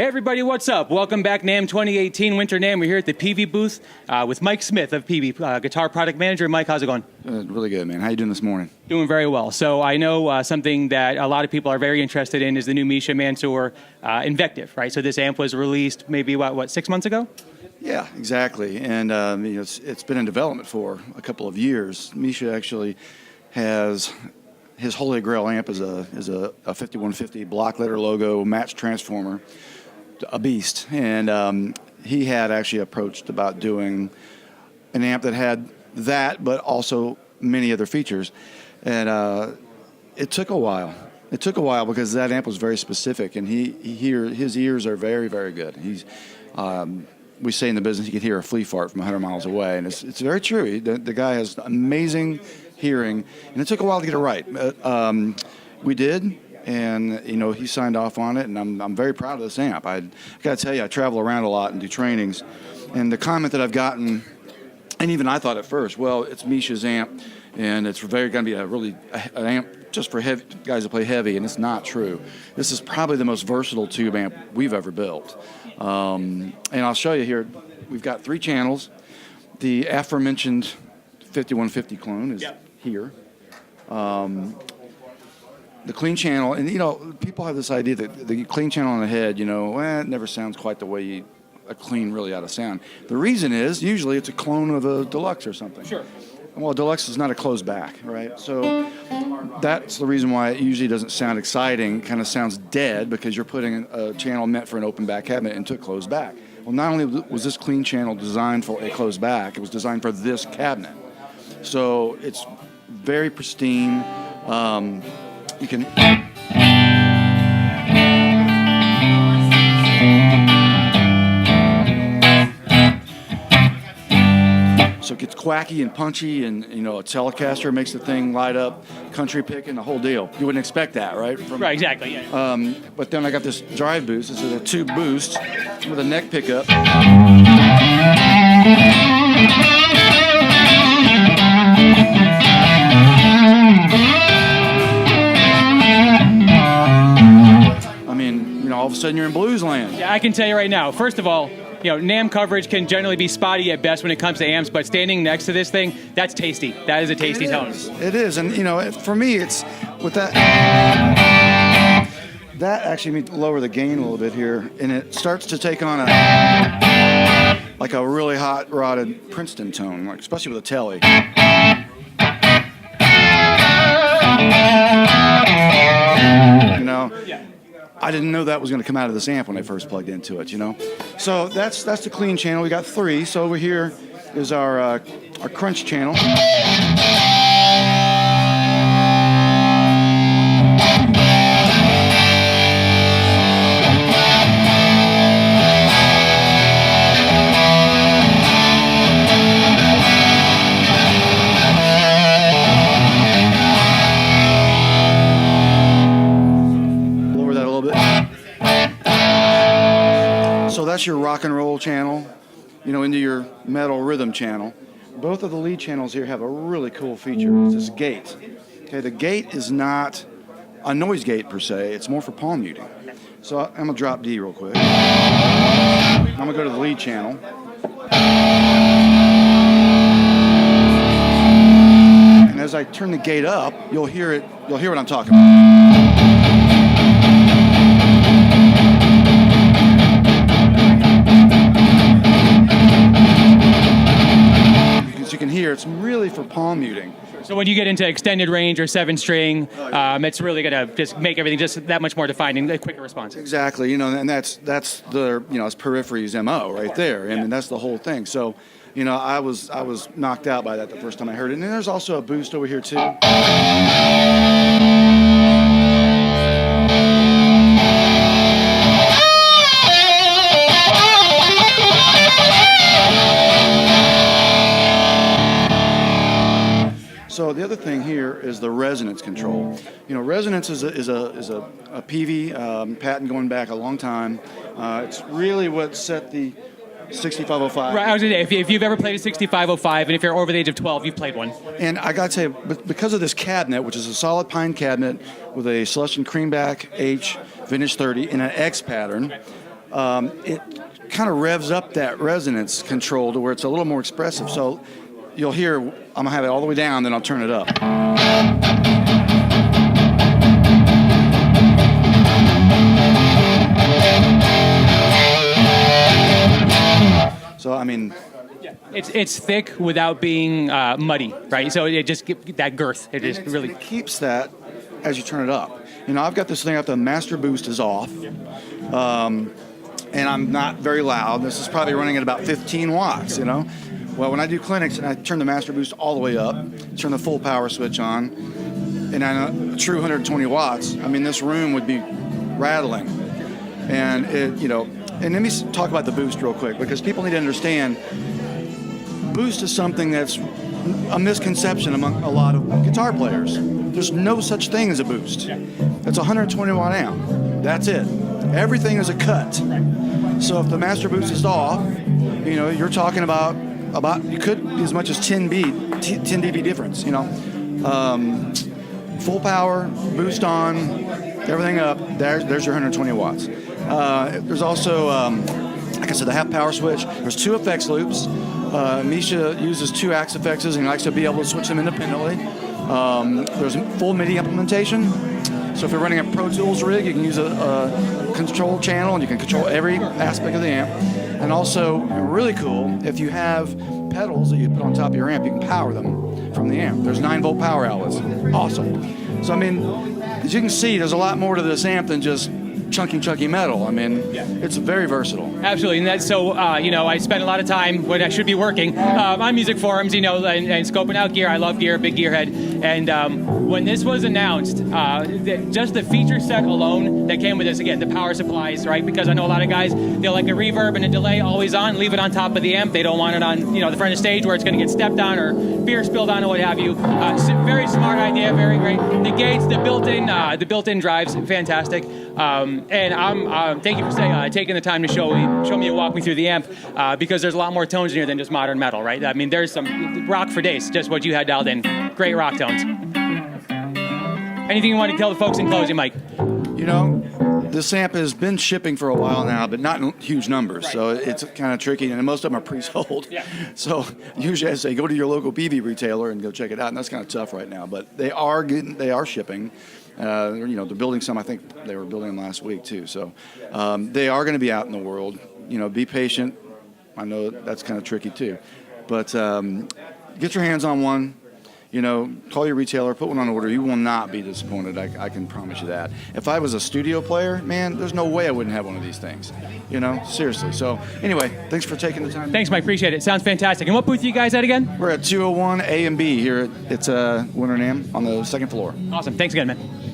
Everybody, what's up? Welcome back, NAMM 2018 Winter NAMM. We're here at the Peavey booth with Mike Smith of Peavey, Guitar Product Manager. Mike, how's it going? Really good, man. How you doing this morning? Doing very well. So I know something that a lot of people are very interested in is the new Misha Mansoor Invective, right? So this amp was released maybe, what 6 months ago? Yeah, exactly. And it's been in development for a couple of years. Misha actually has his Holy Grail amp is a 5150 block letter logo match transformer, a beast. And he had actually approached about doing an amp that had that, but also many other features. And it took a while. It took a while because that amp was very specific, and his ears are very, very good. We say in the business, he could hear a flea fart from 100 miles away, and it's very true. The guy has amazing hearing, and it took a while to get it right. We did, and he signed off on it, and I'm very proud of this amp. I got to tell you, I travel around a lot and do trainings, and the comment that I've gotten, and even I thought at first, well, it's Misha's amp, and it's very going to be an amp just for heavy guys that play heavy, and it's not true. This is probably the most versatile tube amp we've ever built. And I'll show you here. We've got 3 channels. The aforementioned 5150 clone is here. The clean channel, and people have this idea that the clean channel on the head, it never sounds quite the way a clean really ought to sound. The reason is usually it's a clone of a deluxe or something. Sure. Well, deluxe is not a closed back, right? So that's the reason why it usually doesn't sound exciting. Kind of sounds dead because you're putting a channel meant for an open back cabinet into a closed back. Well, not only was this clean channel designed for a closed back, it was designed for this cabinet. So it's very pristine. You can. So it gets quacky and punchy, and a Telecaster makes the thing light up, country picking, the whole deal. You wouldn't expect that, right? Right, exactly. Yeah. But then I got this drive boost. This is a tube boost with a neck pickup. All of a sudden you're in blues land. Yeah, I can tell you right now. First of all, NAMM coverage can generally be spotty at best when it comes to amps, but standing next to this thing, that's tasty. That is a tasty tone. It is, and for me, it's with that. That actually means lower the gain a little bit here, and it starts to take on like a really hot rodded Princeton tone, especially with a telly. I didn't know that was going to come out of this amp when I first plugged into it, So that's the clean channel. We got 3. So over here is our crunch channel. So that's your rock and roll channel, into your metal rhythm channel. Both of the lead channels here have a really cool feature. It's this gate. Okay, the gate is not a noise gate per se. It's more for palm muting. So I'm going to drop D real quick. I'm going to go to the lead channel. And as I turn the gate up, you'll hear it. You'll hear what I'm talking about. You can hear it's really for palm muting. So when you get into extended range or 7-string, it's really going to just make everything just that much more defined and a quicker response. Exactly, and that's the it's Periphery's MO right there. I mean, that's the whole thing. So, I was knocked out by that the first time I heard it. And there's also a boost over here too. So the other thing here is the resonance control. Resonance is a Peavey patent going back a long time. It's really what set the 6505. Right, I was going to say, if you've ever played a 6505, and if you're over the age of 12, you've played one. And I got to tell you, because of this cabinet, which is a solid pine cabinet with a Celestion Creamback H vintage 30 in an X pattern, it kind of revs up that resonance control to where it's a little more expressive. So you'll hear, I'm going to have it all the way down, then I'll turn it up. So, I mean... It's thick without being muddy, right? So it just gives that girth. It keeps that as you turn it up. You know, I've got this thing up, the master boost is off, and I'm not very loud. This is probably running at about 15 watts, you know? Well, when I do clinics and I turn the master boost all the way up, turn the full power switch on, and a true 120 watts, I mean, this room would be rattling. And, and let me talk about the boost real quick, because people need to understand boost is something that's a misconception among a lot of guitar players. There's no such thing as a boost. It's a 120 watt amp. That's it. Everything is a cut. So if the master boost is off, you're talking about you could be as much as 10 dB difference. Full power, boost on, everything up. There's your 120 watts. There's also, like I said, the half power switch. There's 2 effects loops. Misha uses 2 axe effects and he likes to be able to switch them independently. There's full MIDI implementation. So if you're running a Pro Tools rig, you can use a control channel and you can control every aspect of the amp. And also, really cool, if you have pedals that you put on top of your amp, you can power them from the amp. There's 9-volt power outlets. Awesome. So, I mean, as you can see, there's a lot more to this amp than just chunky metal. I mean, it's very versatile. Absolutely, and that's so. I spend a lot of time when I should be working on music forums, and scoping out gear. I love gear, big gearhead. And when this was announced, just the feature set alone that came with this, again, the power supplies, right? Because I know a lot of guys, they'll like a reverb and a delay always on, leave it on top of the amp. They don't want it on, the front of stage where it's going to get stepped on or beer spilled on or what have you. Very smart idea, very great. The gates, the built-in drives, fantastic. And I'm thank you for taking the time to show me and walk me through the amp, because there's a lot more tones in here than just modern metal, right? I mean, there's some rock for days, just what you had dialed in. Great rock tones. Anything you want to tell the folks in closing, Mike? This amp has been shipping for a while now, but not in huge numbers, right. So it's kind of tricky, and most of them are pre-sold. Yeah. So usually I say go to your local Peavey retailer and go check it out, and that's kind of tough right now. But they are shipping. They're building some. I think they were building them last week too. So they are going to be out in the world. Be patient. I know that's kind of tricky too, but get your hands on one. Call your retailer, put one on order. You will not be disappointed. I can promise you that. If I was a studio player, man, there's no way I wouldn't have one of these things. Seriously. So anyway, thanks for taking the time. Thanks, Mike. Appreciate it. Sounds fantastic. And what booth are you guys at again? We're at 201 A and B here. It's Winter NAMM on the 2nd floor. Awesome. Thanks again, man.